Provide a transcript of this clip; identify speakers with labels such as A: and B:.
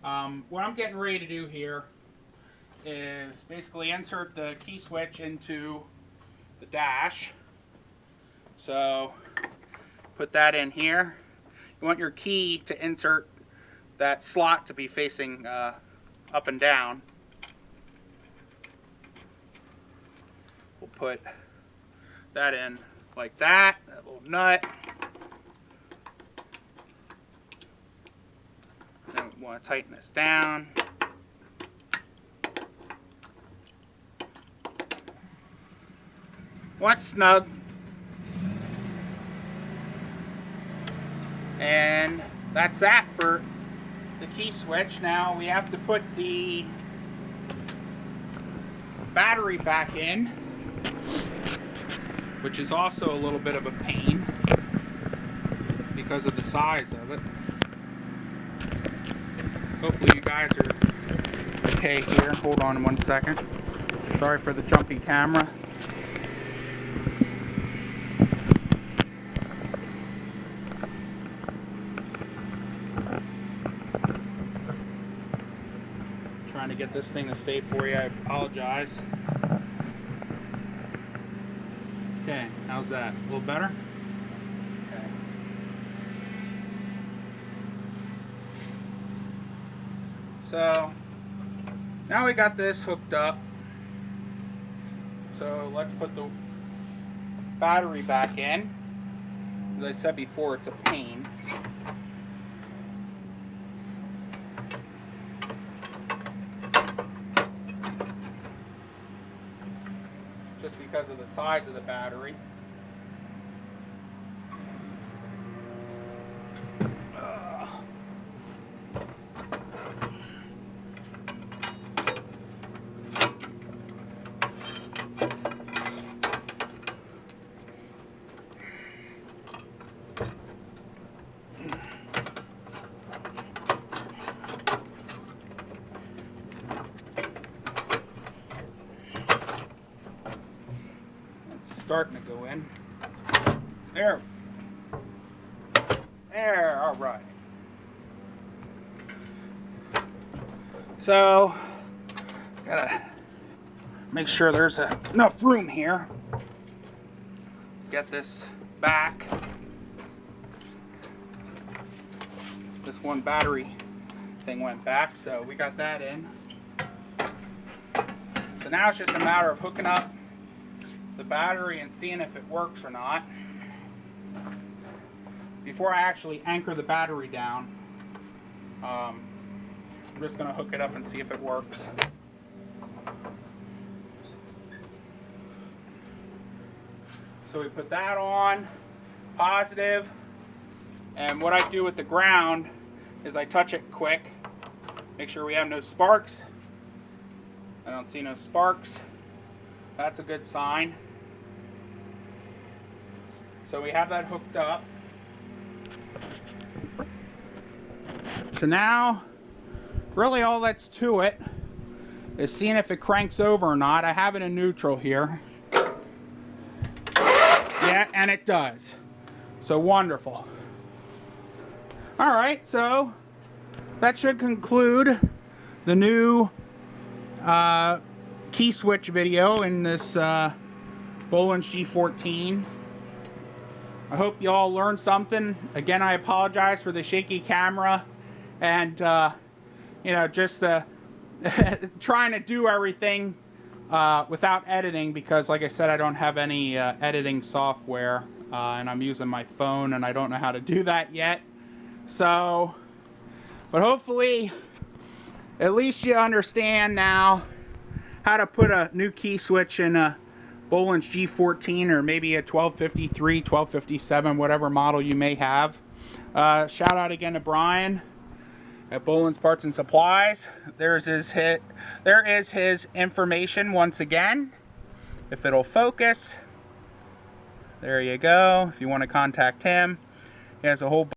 A: What I'm getting ready to do here is basically insert the key switch into the dash. So put that in here. You want your key to insert that slot to be facing up and down. We'll put that in like that little nut. Then we want to tighten this down. Once snug. And that's that for the key switch. Now we have to put the battery back in, which is also a little bit of a pain because of the size of it. Hopefully you guys are okay here. Hold on 1 second. Sorry for the jumpy camera. Trying to get this thing to stay for you. I apologize. Okay, how's that? A little better? Okay. So now we got this hooked up. So let's put the battery back in. As I said before, it's a pain. Just because of the size of the battery. Starting to go in. There. There, all right. So, gotta make sure there's enough room here. Get this back. This one battery thing went back, so we got that in. So now it's just a matter of hooking up the battery and seeing if it works or not. Before I actually anchor the battery down, I'm just going to hook it up and see if it works. So we put that on, positive, and what I do with the ground is I touch it quick, make sure we have no sparks. I don't see no sparks. That's a good sign. So we have that hooked up. So now, really all that's to it is seeing if it cranks over or not. I have it in neutral here. Yeah, and it does. So wonderful. All right, so that should conclude the new key switch video in this Bolens G14. I hope you all learned something. Again, I apologize for the shaky camera and you know, just trying to do everything without editing, because like I said, I don't have any editing software and I'm using my phone and I don't know how to do that yet. So, but hopefully at least you understand now how to put a new key switch in a Bolens G14 or maybe a 1253, 1257, whatever model you may have. Shout out again to Brian at Bolens Parts and Supplies. There is his information once again. If it'll focus, there you go. If you want to contact him, he has a whole